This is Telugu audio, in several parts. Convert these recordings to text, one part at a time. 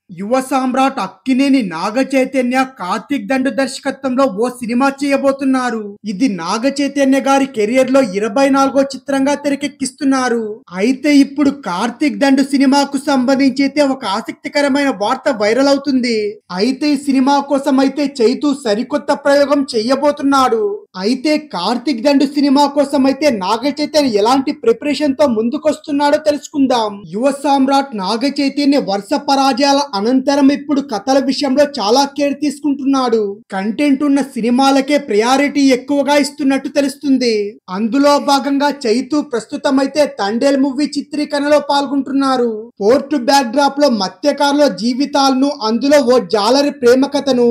యువ సామ్రాట్ అక్కినేని నాగ చైతన్య కార్తిక్ దండు దర్శకత్వంలో ఓ సినిమా చేయబోతున్నారు. ఇది నాగ చైతన్య గారి కెరియర్ లో 24వ చిత్రంగా తెరకెక్కిస్తున్నారు. అయితే ఇప్పుడు కార్తిక్ దండు సినిమాకు సంబంధించి అయితే ఒక ఆసక్తికరమైన వార్త వైరల్ అవుతుంది. అయితే ఈ సినిమా కోసం అయితే చైతు సరికొత్త ప్రయోగం చేయబోతున్నాడు. అయితే కార్తిక్ దండు సినిమా కోసం అయితే నాగ చైతన్య ఎలాంటి ప్రిపరేషన్ తో ముందుకొస్తున్నాడో తెలుసుకుందాం. యువ సామ్రాట్ నాగ చైతన్య వరుస పరాజయాల అనంతరం ఇప్పుడు కథల విషయంలో చాలా కేర్ తీసుకుంటున్నాడు. కంటెంట్ ఉన్న సినిమాలకే ప్రయారిటీ ఎక్కువగా ఇస్తున్నట్టు తెలుస్తుంది. అందులో భాగంగా చైతు ప్రస్తుతం అయితే తండేల్ మూవీ చిత్రీకరణలో పాల్గొంటున్నారు. పోర్ట్ బ్యాక్ డ్రాప్ లో మత్స్యకారుల జీవితాలను, అందులో ఓ జాలరి ప్రేమ కథను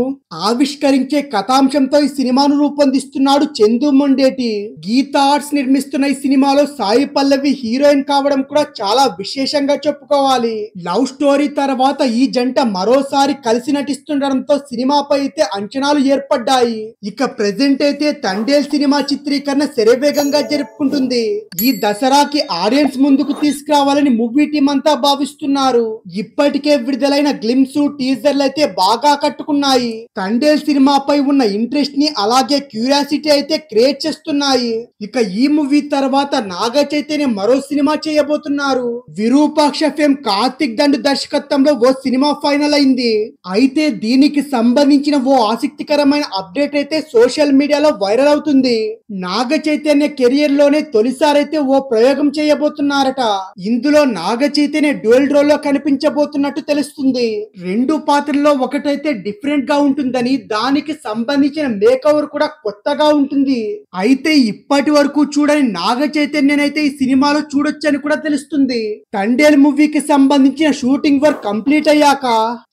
ఆవిష్కరించే కథాంశంతో ఈ సినిమాను రూపొందిస్తున్నాడు చందు మొండేటి. గీతా ఆర్ట్స్ నిర్మిస్తున్న ఈ సినిమాలో సాయి పల్లవి హీరోయిన్ కావడం కూడా చాలా విశేషంగా చెప్పుకోవాలి. లవ్ స్టోరీ తర్వాత ఈ జంట మరోసారి కలిసి నటిస్తుండడంతో సినిమాపై అయితే అంచనాలు ఏర్పడ్డాయి. ఇక ప్రెజెంట్ అయితే తండేల్ సినిమా చిత్రీకరణ శరవేగంగా జరుపుకుంటుంది. ఈ దసరాకి ఆడియన్స్ ముందుకు తీసుకురావాలని మూవీ టీం అంతా భావిస్తున్నారు. ఇప్పటికే విడుదలైన గ్లిమ్స్, టీజర్లు అయితే బాగా కట్టుకున్నాయి. తండేల్ సినిమాపై ఉన్న ఇంట్రెస్ట్ ని అలాగే క్యూరియాసిటీ అయితే క్రియేట్ చేస్తున్నాయి. ఇక ఈ మూవీ తర్వాత నాగ చైతన్య మరో సినిమా చేయబోతున్నారు. విరూపాక్ష ఫేమ్ కార్తిక్ దండు దర్శకత్వంలో ఓ సినిమా ఫైనల్ అయింది. అయితే దీనికి సంబంధించిన ఓ ఆసక్తికరమైన అప్డేట్ అయితే సోషల్ మీడియాలో వైరల్ అవుతుంది. నాగ చైతన్య కెరియర్ లోనే తొలిసారి అయితే ఓ ప్రయోగం చేయబోతున్నారట. ఇందులో నాగ చైతన్య డ్యూయల్ రోల్ లో కనిపించబోతున్నట్టు తెలుస్తుంది. రెండు పాత్రల్లో ఒకటైతే డిఫరెంట్ గా ఉంటుందని, దానికి సంబంధించిన మేకవర్ కూడా కొత్తగా ఉంటుంది. అయితే ఇప్పటి వరకు చూడని నాగ చైతన్యనైతే ఈ సినిమాలో చూడొచ్చని కూడా తెలుస్తుంది. తండేల్ మూవీకి సంబంధించిన షూటింగ్ వర్క్ కంప్లీట్ అయ్యాక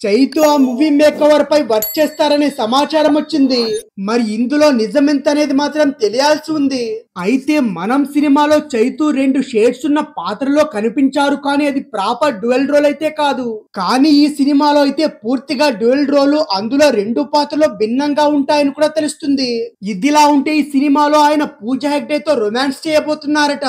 చైతు ఆ మూవీ మేకవర్ పై వర్క్ చేస్తారనే సమాచారం వచ్చింది. మరి ఇందులో నిజమెంత అనేది మాత్రం తెలియాల్సి ఉంది. అయితే మనం సినిమాలో చైతు 2 షేడ్స్ ఉన్న పాత్రలో కనిపించారు, కానీ అది ప్రాపర్ డ్యూయల్ రోల్ అయితే కాదు. కానీ ఈ సినిమాలో అయితే పూర్తిగా డ్యూయల్ రోల్, అందులో 2 పాత్రలు భిన్నంగా ఉంటాయని కూడా తెలుస్తుంది. ఇదిలా ఉంటే ఈ సినిమాలో ఆయన పూజ హెగ్డేతో రొమాన్స్ చేయబోతున్నారట.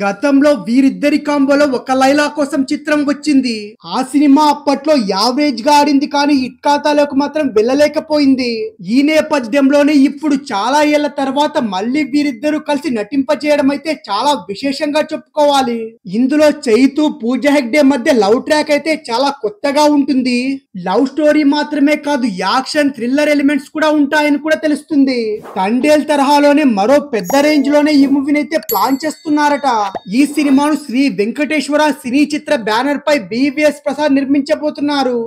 గతంలో వీరిద్దరి కాంబోలో ఒక లైలా కోసం చిత్రం వచ్చింది. ఆ సినిమా అప్పట్లో యావరేజ్ గా ఆడింది, కానీ హిట్ ఖాతాలోకి మాత్రం వెళ్ళలేకపోయింది. ఈ నేపథ్యంలోనే ఇప్పుడు చాలా ఏళ్ల తర్వాత మళ్ళీ వీరిద్దరూ కలిసి నటింపజేయడం అయితే చాలా విశేషంగా చెప్పుకోవాలి. ఇందులో చైతు, పూజ హెగ్డే మధ్య లవ్ ట్రాక్ అయితే చాలా కొత్తగా ఉంటుంది. లవ్ స్టోరీ మాత్రమే కాదు, యాక్షన్, థ్రిల్లర్ ఎలిమెంట్స్ కూడా ఉంటాయని కూడా తెలుస్తుంది. తండేల్ తరహాలోనే మరో పెద్ద రేంజ్ లోనే ఈ మూవీని అయితే ప్లాన్ చేస్తున్నారట. ఈ సినిమాను శ్రీ వెంకటేశ్వర సినీ చిత్ర బ్యానర్ పై బివిఎస్ ప్రసాద్ నిర్మించబోతున్నారు.